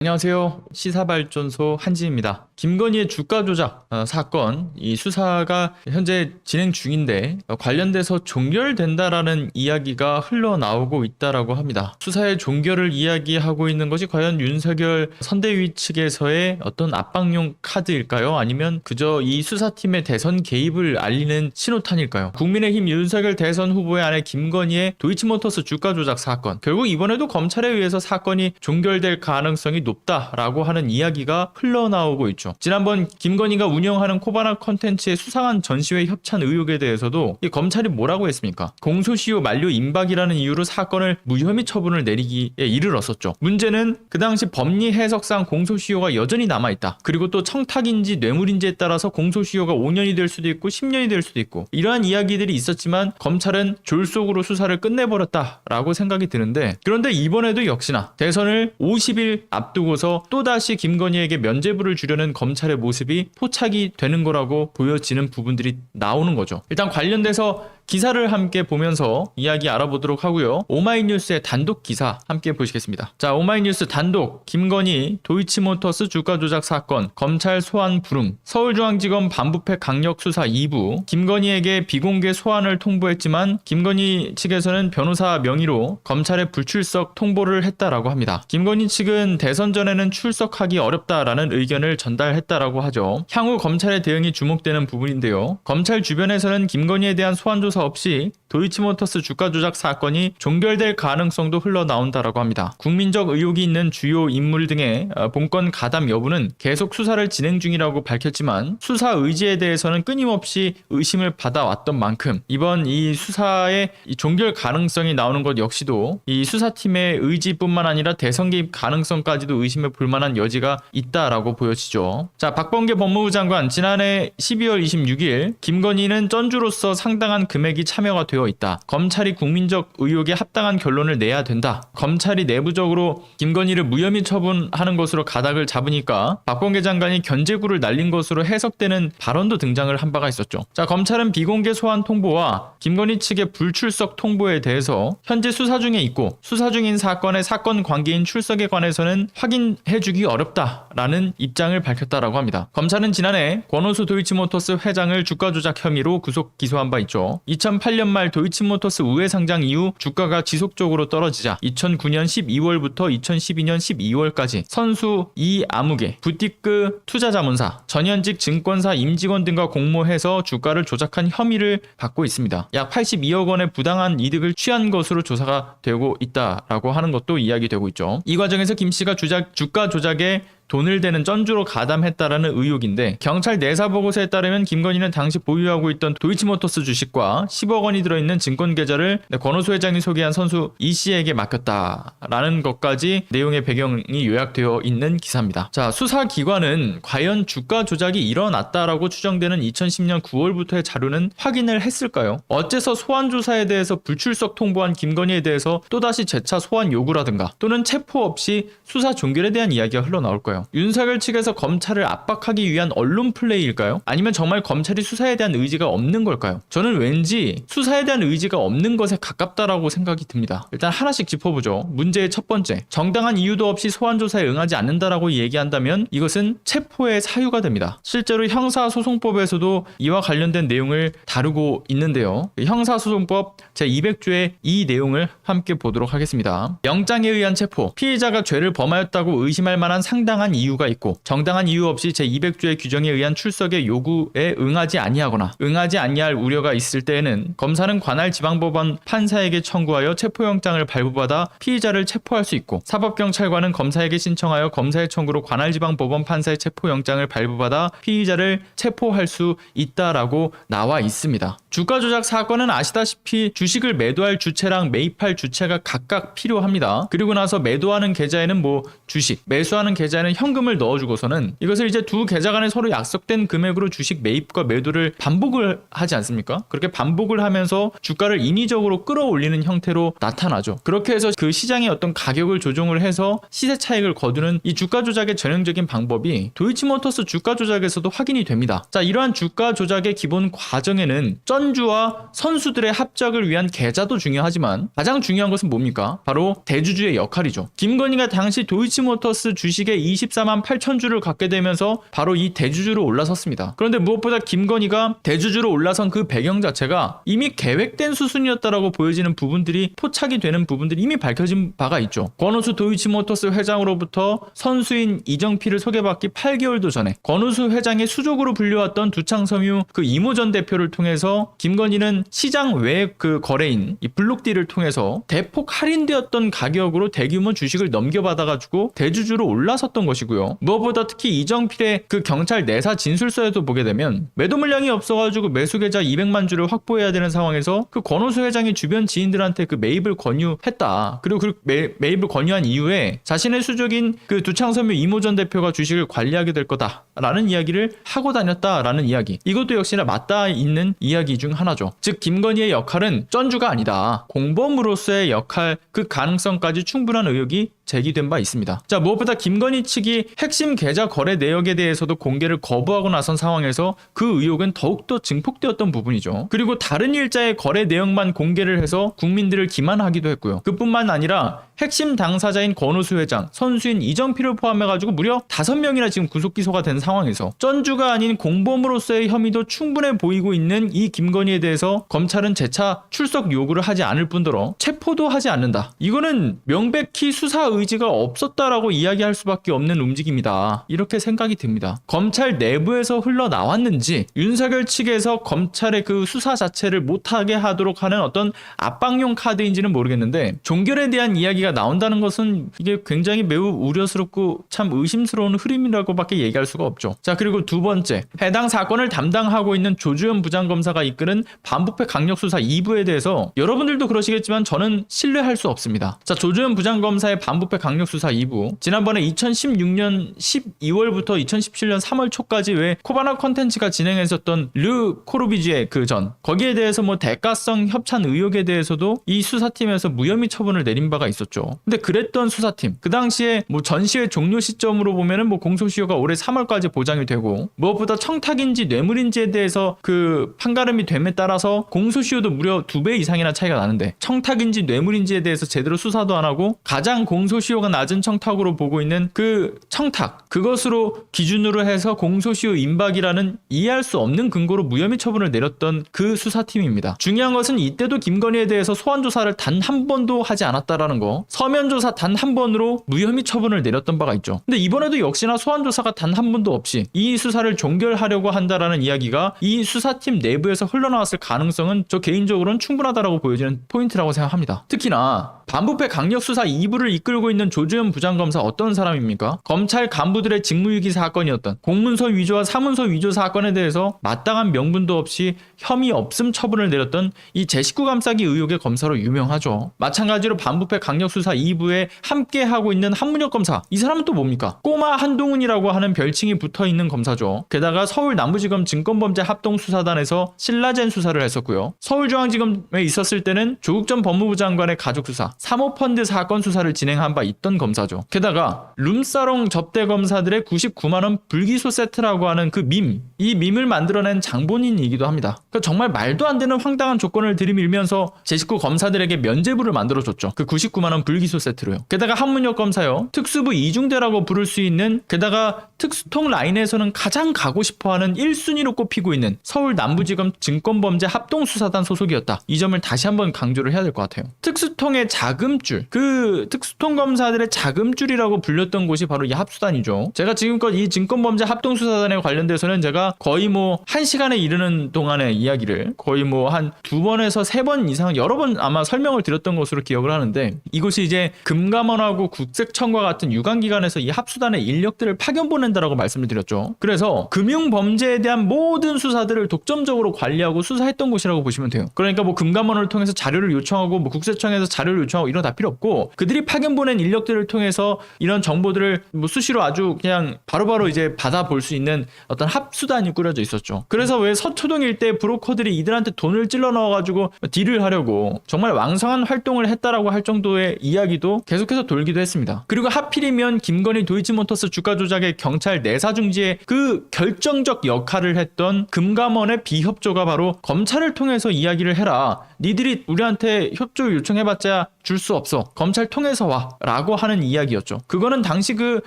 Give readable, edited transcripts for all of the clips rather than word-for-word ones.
안녕하세요. 시사발전소 한지입니다. 김건희의 주가 조작 사건, 이 수사가 현재 진행 중인데 관련돼서 종결된다라는 이야기가 흘러나오고 있다라고 합니다. 수사의 종결을 이야기하고 있는 것이 과연 윤석열 선대위 측에서의 어떤 압박용 카드일까요? 아니면 그저 이 수사팀의 대선 개입을 알리는 신호탄일까요? 국민의힘 윤석열 대선 후보의 아내 김건희의 도이치모터스 주가 조작 사건, 결국 이번에도 검찰에 의해서 사건이 종결될 가능성이 높다라고 하는 이야기가 흘러나오고 있죠. 지난번 김건희가 운영하는 코바나 컨텐츠의 수상한 전시회 협찬 의혹에 대해서도 이 검찰이 뭐라고 했습니까? 공소시효 만료 임박이라는 이유로 사건을 무혐의 처분을 내리기에 이르렀었죠. 문제는 그 당시 법리 해석상 공소시효가 여전히 남아있다. 그리고 또 청탁인지 뇌물인지에 따라서 공소시효가 5년이 될 수도 있고 10년이 될 수도 있고 이러한 이야기들이 있었지만 검찰은 졸속으로 수사를 끝내버렸다라고 생각이 드는데, 그런데 이번에도 역시나 대선을 50일 앞두고서 또다시 김건희에게 면죄부를 주려는 검찰의 모습이 포착이 되는 거라고 보여지는 부분들이 나오는 거죠. 일단 관련돼서 기사를 함께 보면서 이야기 알아보도록 하고요. 오마이뉴스의 단독 기사 함께 보시겠습니다. 자, 오마이뉴스 단독, 김건희 도이치모터스 주가 조작 사건 검찰 소환 불응, 서울중앙지검 반부패 강력 수사 2부, 김건희에게 비공개 소환을 통보했지만 김건희 측에서는 변호사 명의로 검찰에 불출석 통보를 했다라고 합니다. 김건희 측은 대선 전에는 출석하기 어렵다라는 의견을 전달했다라고 하죠. 향후 검찰의 대응이 주목되는 부분인데요. 검찰 주변에서는 김건희에 대한 소환 조사 없이 도이치모터스 주가 조작 사건이 종결될 가능성도 흘러나온다라고 합니다. 국민적 의혹이 있는 주요 인물 등의 본건 가담 여부는 계속 수사를 진행 중이라고 밝혔지만 수사 의지에 대해서는 끊임없이 의심을 받아왔던 만큼 이번 이 수사의 이 종결 가능성이 나오는 것 역시도 이 수사팀의 의지뿐만 아니라 대선 개입 가능성까지도 의심해 볼 만한 여지가 있다라고 보여지죠. 자, 박범계 법무부 장관 지난해 12월 26일 김건희는 쩐주로서 상당한 금액이 참여가 되어 있다. 검찰이 국민적 의혹에 합당한 결론을 내야 된다. 검찰이 내부적으로 김건희를 무혐의 처분하는 것으로 가닥을 잡으니까 박범계 장관이 견제구를 날린 것으로 해석되는 발언도 등장을 한 바가 있었죠. 자, 검찰은 비공개 소환 통보와 김건희 측의 불출석 통보에 대해서 현재 수사 중에 있고 수사 중인 사건의 사건 관계인 출석에 관해서는 확인해주기 어렵다라는 입장을 밝혔다라고 합니다. 검찰은 지난해 권오수 도이치모터스 회장을 주가 조작 혐의로 구속 기소한 바 있죠. 2008년 말 도이치모터스 우회 상장 이후 주가가 지속적으로 떨어지자 2009년 12월부터 2012년 12월까지 선수 이아무개, 부티크 투자자문사, 전현직 증권사 임직원 등과 공모해서 주가를 조작한 혐의를 받고 있습니다. 약 82억 원의 부당한 이득을 취한 것으로 조사가 되고 있다라고 하는 것도 이야기되고 있죠. 이 과정에서 김 씨가 주가 조작에 돈을 대는 쩐주로 가담했다라는 의혹인데, 경찰 내사 보고서에 따르면 김건희는 당시 보유하고 있던 도이치모터스 주식과 10억 원이 들어있는 증권 계좌를 권오수 회장이 소개한 선수 이 씨에게 맡겼다라는 것까지 내용의 배경이 요약되어 있는 기사입니다. 자, 수사기관은 과연 주가 조작이 일어났다라고 추정되는 2010년 9월부터의 자료는 확인을 했을까요? 어째서 소환 조사에 대해서 불출석 통보한 김건희에 대해서 또다시 재차 소환 요구라든가 또는 체포 없이 수사 종결에 대한 이야기가 흘러나올까요? 윤석열 측에서 검찰을 압박하기 위한 언론 플레이일까요? 아니면 정말 검찰이 수사에 대한 의지가 없는 걸까요? 저는 왠지 수사에 대한 의지가 없는 것에 가깝다라고 생각이 듭니다. 일단 하나씩 짚어보죠. 문제의 첫 번째, 정당한 이유도 없이 소환 조사에 응하지 않는다라고 얘기한다면 이것은 체포의 사유가 됩니다. 실제로 형사소송법에서도 이와 관련된 내용을 다루고 있는데요. 형사소송법 제200조의 이 내용을 함께 보도록 하겠습니다. 영장에 의한 체포, 피해자가 죄를 범하였다고 의심할 만한 상당한 이유가 있고 정당한 이유 없이 제200조의 규정에 의한 출석의 요구에 응하지 아니하거나 응하지 아니할 우려가 있을 때에는 검사는 관할 지방법원 판사에게 청구하여 체포영장을 발부받아 피의자를 체포할 수 있고, 사법경찰관은 검사에게 신청하여 검사의 청구로 관할 지방법원 판사의 체포영장을 발부받아 피의자를 체포할 수 있다라고 나와 있습니다. 주가 조작 사건은 아시다시피 주식을 매도할 주체랑 매입할 주체가 각각 필요합니다. 그리고 나서 매도하는 계좌에는 주식, 매수하는 계좌에는 현금을 넣어주고서는 이것을 이제 두 계좌 간에 서로 약속된 금액으로 주식 매입과 매도를 반복을 하지 않습니까? 그렇게 반복을 하면서 주가를 인위적으로 끌어올리는 형태로 나타나죠. 그렇게 해서 그 시장의 어떤 가격을 조정을 해서 시세 차익을 거두는 이 주가 조작의 전형적인 방법이 도이치모터스 주가 조작에서도 확인이 됩니다. 자, 이러한 주가 조작의 기본 과정에는 쩐주와 선수들의 합작을 위한 계좌도 중요하지만 가장 중요한 것은 뭡니까? 바로 대주주의 역할이죠. 김건희가 당시 도이치모터스 주식의 24만 8천 주를 갖게 되면서 바로 이 대주주로 올라섰습니다. 그런데 무엇보다 김건희가 대주주로 올라선 그 배경 자체가 이미 계획된 수순이었다라고 보여지는 부분들이 포착이 되는 부분들이 이미 밝혀진 바가 있죠. 권오수 도이치모터스 회장으로부터 선수인 이정필을 소개받기 8개월도 전에 권오수 회장의 수족으로 불려왔던 두창섬유 그 이모 전 대표를 통해서 김건희는 시장 외 그 거래인 이 블록딜을 통해서 대폭 할인되었던 가격으로 대규모 주식을 넘겨받아가지고 대주주로 올라섰던 것이고요. 무엇보다 특히 이정필의 그 경찰 내사 진술서에도 보게 되면 매도 물량이 없어가지고 매수 계좌 200만 주를 확보해야 되는 상황에서 그 권오수 회장이 주변 지인들한테 그 매입을 권유했다. 그리고 그 매입을 권유한 이후에 자신의 수족인 그 두창섬유 이모 전 대표가 주식을 관리하게 될 거다라는 이야기를 하고 다녔다라는 이야기. 이것도 역시나 맞닿아 있는 이야기 중 하나죠. 즉 김건희의 역할은 쩐주가 아니다. 공범으로서의 역할, 그 가능성까지 충분한 의혹이 제기된 바 있습니다. 자, 무엇보다 김건희 측이 핵심 계좌 거래 내역에 대해서도 공개를 거부하고 나선 상황에서 그 의혹은 더욱더 증폭되었던 부분이죠. 그리고 다른 일자의 거래 내역만 공개를 해서 국민들을 기만하기도 했고요. 그뿐만 아니라 핵심 당사자인 권오수 회장, 선수인 이정필을 포함해가지고 무려 5명이나 지금 구속 기소가 된 상황에서 쩐주가 아닌 공범으로서의 혐의도 충분해 보이고 있는 이 김건희에 대해서 검찰은 재차 출석 요구를 하지 않을 뿐더러 체포도 하지 않는다. 이거는 명백히 수사 의지가 없었다라고 이야기할 수밖에 없는 움직임이다. 이렇게 생각이 듭니다. 검찰 내부에서 흘러나왔는지 윤석열 측에서 검찰의 그 수사 자체를 못하게 하도록 하는 어떤 압박용 카드인지는 모르겠는데 종결에 대한 이야기가 나온다는 것은 이게 굉장히 매우 우려스럽고 참 의심스러운 흐름이라고밖에 얘기할 수가 없죠. 자, 그리고 두 번째, 해당 사건을 담당하고 있는 조주현 부장검사가 이끄는 반부패 강력수사 2부에 대해서 여러분들도 그러시겠지만 저는 신뢰할 수 없습니다. 자, 조주현 부장검사의 반부패 강력수사 2부, 지난번에 2016년 12월부터 2017년 3월 초까지 왜 코바나 컨텐츠가 진행했었던 르 코르비지에 그 전, 거기에 대해서 뭐 대가성 협찬 의혹에 대해서도 이 수사팀에서 무혐의 처분을 내린 바가 있었죠. 근데 그랬던 수사팀, 그 당시에 뭐 전시회 종료 시점으로 보면은 뭐 공소시효가 올해 3월까지 보장이 되고, 무엇보다 청탁인지 뇌물인지에 대해서 그 판가름이 됨에 따라서 공소시효도 무려 2배 이상이나 차이가 나는데, 청탁인지 뇌물인지에 대해서 제대로 수사도 안 하고 가장 공소시효가 낮은 청탁으로 보고 있는 그 청탁, 그것으로 기준으로 해서 공소시효 임박이라는 이해할 수 없는 근거로 무혐의 처분을 내렸던 그 수사팀입니다. 중요한 것은 이때도 김건희에 대해서 소환조사를 단 한 번도 하지 않았다라는 거, 서면조사 단 한 번으로 무혐의 처분을 내렸던 바가 있죠. 근데 이번에도 역시나 소환조사가 단 한 번도 없이 이 수사를 종결하려고 한다라는 이야기가 이 수사팀 내부에서 흘러나왔을 가능성은 저 개인적으로는 충분하다라고 보여지는 포인트라고 생각합니다. 특히나 반부패 강력수사 2부를 이끌고 있는 조주현 부장검사 어떤 사람입니까? 검찰 간부들의 직무유기 사건이었던 공문서 위조와 사문서 위조 사건에 대해서 마땅한 명분도 없이 혐의 없음 처분을 내렸던 이 제19 감싸기 의혹의 검사로 유명하죠. 마찬가지로 반부패 강력수사 2부에 함께하고 있는 한문혁 검사, 이 사람은 또 뭡니까? 꼬마 한동훈이라고 하는 별칭이 붙어있는 검사죠. 게다가 서울 남부지검 증권범죄 합동수사단에서 신라젠 수사를 했었고요. 서울중앙지검에 있었을 때는 조국 전 법무부 장관의 가족수사, 사모펀드 사건 수사를 진행한 바 있던 검사죠. 게다가 룸사롱 접대 검사들의 99만원 불기소 세트라고 하는 그 밈, 이 밈을 만들어낸 장본인이기도 합니다. 그러니까 정말 말도 안 되는 황당한 조건을 들이밀면서 제19 검사들에게 면죄부를 만들어줬죠. 그 99만원 불기소 세트로요. 게다가 한문혁 검사요, 특수부 이중대라고 부를 수 있는, 게다가 특수통 라인에서는 가장 가고 싶어하는 1순위로 꼽히고 있는 서울 남부지검 증권범죄 합동수사단 소속이었다. 이 점을 다시 한번 강조를 해야 될 것 같아요. 특수통의 자금줄, 그 특수통 검사들의 자금줄이라고 불렸던 곳이 바로 이 합수단이죠. 제가 지금껏 이 증권범죄 합동수사단에 관련돼서는 제가 거의 뭐 1시간에 이르는 동안의 이야기를 거의 뭐 한 2번에서 3번 이상 여러 번 아마 설명을 드렸던 것으로 기억을 하는데, 이곳이 이제 금감원하고 국세청과 같은 유관기관에서 이 합수단의 인력들을 파견 보낸다라고 말씀을 드렸죠. 그래서 금융범죄에 대한 모든 수사들을 독점적으로 관리하고 수사했던 곳이라고 보시면 돼요. 그러니까 뭐 금감원을 통해서 자료를 요청하고 뭐 국세청에서 자료를 요청하고 요청하고 이런 다 필요 없고 그들이 파견 보낸 인력들을 통해서 이런 정보들을 뭐 수시로 아주 그냥 바로바로 이제 받아볼 수 있는 어떤 합수단이 꾸려져 있었죠. 그래서 왜 서초동 일대 브로커들이 이들한테 돈을 찔러 넣어가지고 딜을 하려고 정말 왕성한 활동을 했다라고 할 정도의 이야기도 계속해서 돌기도 했습니다. 그리고 하필이면 김건희 도이치모터스 주가 조작의 경찰 내사 중지에 그 결정적 역할을 했던 금감원의 비협조가 바로 검찰을 통해서 이야기를 해라. 니들이 우리한테 협조 요청해봤자 줄 수 없어. 검찰 통해서 와. 라고 하는 이야기였죠. 그거는 당시 그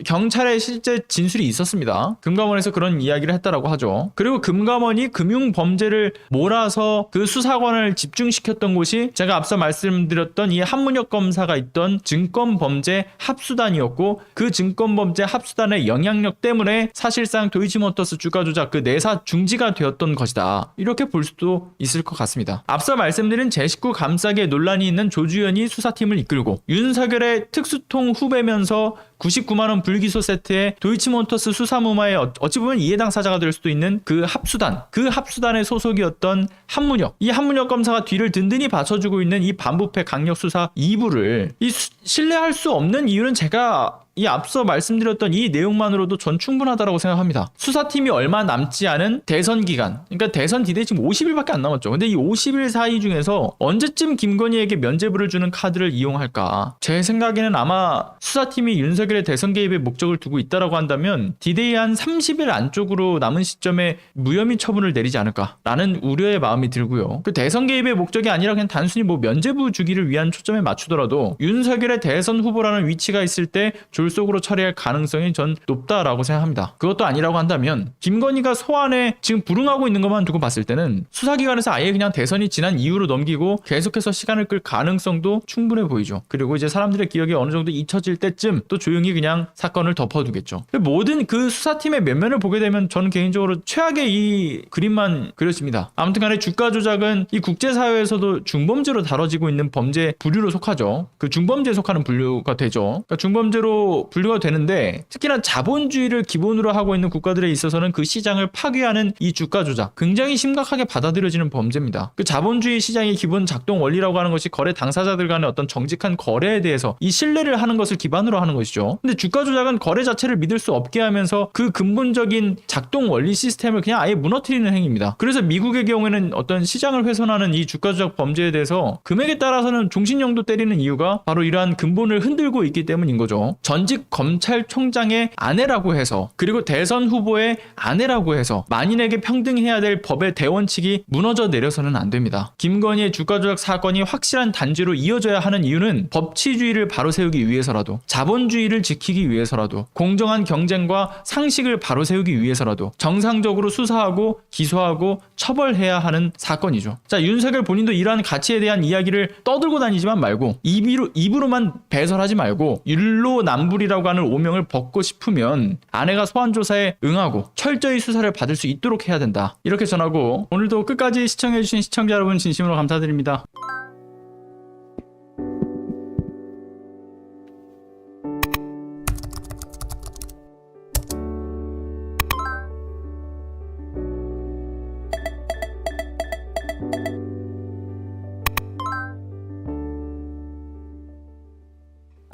경찰의 실제 진술이 있었습니다. 금감원에서 그런 이야기를 했다라고 하죠. 그리고 금감원이 금융범죄를 몰아서 그 수사관을 집중시켰던 곳이 제가 앞서 말씀드렸던 이 한문혁 검사가 있던 증권범죄 합수단이었고 그 증권범죄 합수단의 영향력 때문에 사실상 도이치모터스 주가 조작 그 내사 중지가 되었던 것이다. 이렇게 볼 수도 있을 것 같습니다. 앞서 말씀드린 제19 감싸기에 논란이 있는 조주현이 수사팀을 이끌고 윤석열의 특수통 후배면서 99만원 불기소 세트에 도이치모터스 수사무마의 어찌 보면 이해 당사자가 될 수도 있는 그 합수단의 소속이었던 한문혁, 이 한문혁 검사가 뒤를 든든히 받쳐주고 있는 이 반부패 강력수사 2부를 신뢰할 수 없는 이유는 제가 이 앞서 말씀드렸던 이 내용만으로도 전 충분하다고 생각합니다. 수사팀이 얼마 남지 않은 대선 기간, 그러니까 대선 디데이 지금 50일밖에 안 남았죠. 근데 이 50일 사이 중에서 언제쯤 김건희에게 면죄부를 주는 카드를 이용할까? 제 생각에는 아마 수사팀이 윤석열의 대선 개입에 목적을 두고 있다라고 한다면 디데이 한 30일 안쪽으로 남은 시점에 무혐의 처분을 내리지 않을까라는 우려의 마음이 들고요. 그 대선 개입의 목적이 아니라 그냥 단순히 뭐 면죄부 주기를 위한 초점에 맞추더라도 윤석열의 대선 후보라는 위치가 있을 때 졸속으로 처리할 가능성이 전 높다라고 생각합니다. 그것도 아니라고 한다면 김건희가 소환에 지금 불응하고 있는 것만 두고 봤을 때는 수사기관에서 아예 그냥 대선이 지난 이후로 넘기고 계속해서 시간을 끌 가능성도 충분해 보이죠. 그리고 이제 사람들의 기억이 어느 정도 잊혀질 때쯤 또 조용히 그냥 사건을 덮어두겠죠. 모든 그 수사팀의 면면을 보게 되면 저는 개인적으로 최악의 이 그림만 그려집니다. 아무튼 간에 주가 조작은 이 국제사회에서도 중범죄로 다뤄지고 있는 범죄 부류로 속하죠. 그 중범죄에 속하는 분류가 되죠. 그러니까 중범죄로 분류가 되는데 특히나 자본주의를 기본으로 하고 있는 국가들에 있어서는 그 시장을 파괴하는 이 주가 조작 굉장히 심각하게 받아들여지는 범죄입니다. 그 자본주의 시장의 기본 작동 원리라고 하는 것이 거래 당사자들 간의 어떤 정직한 거래에 대해서 이 신뢰를 하는 것을 기반으로 하는 것이죠. 근데 주가 조작은 거래 자체를 믿을 수 없게 하면서 그 근본적인 작동 원리 시스템을 그냥 아예 무너뜨리는 행위입니다. 그래서 미국의 경우에는 어떤 시장을 훼손하는 이 주가 조작 범죄에 대해서 금액에 따라서는 종신형도 때리는 이유가 바로 이러한 근본을 흔들고 있기 때문인 거죠. 전직 검찰총장의 아내라고 해서 그리고 대선 후보의 아내라고 해서 만인에게 평등해야 될 법의 대원칙이 무너져 내려서는 안 됩니다. 김건희의 주가 조작 사건이 확실한 단죄로 이어져야 하는 이유는 법치주의를 바로 세우기 위해서라도 자본주의를 지키기 위해서라도 공정한 경쟁과 상식을 바로 세우기 위해서라도 정상적으로 수사하고 기소하고 처벌해야 하는 사건이죠. 자, 윤석열 본인도 이러한 가치에 대한 이야기를 떠들고 다니지만 말고 입으로만 배설하지 말고 율로남불이라고 하는 오명을 벗고 싶으면 아내가 소환조사에 응하고 철저히 수사를 받을 수 있도록 해야 된다. 이렇게 전하고 오늘도 끝까지 시청해주신 시청자 여러분 진심으로 감사드립니다.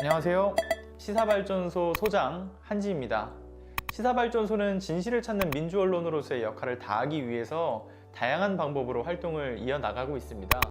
안녕하세요. 시사발전소 소장 한지입니다. 시사발전소는 진실을 찾는 민주언론으로서의 역할을 다하기 위해서 다양한 방법으로 활동을 이어나가고 있습니다.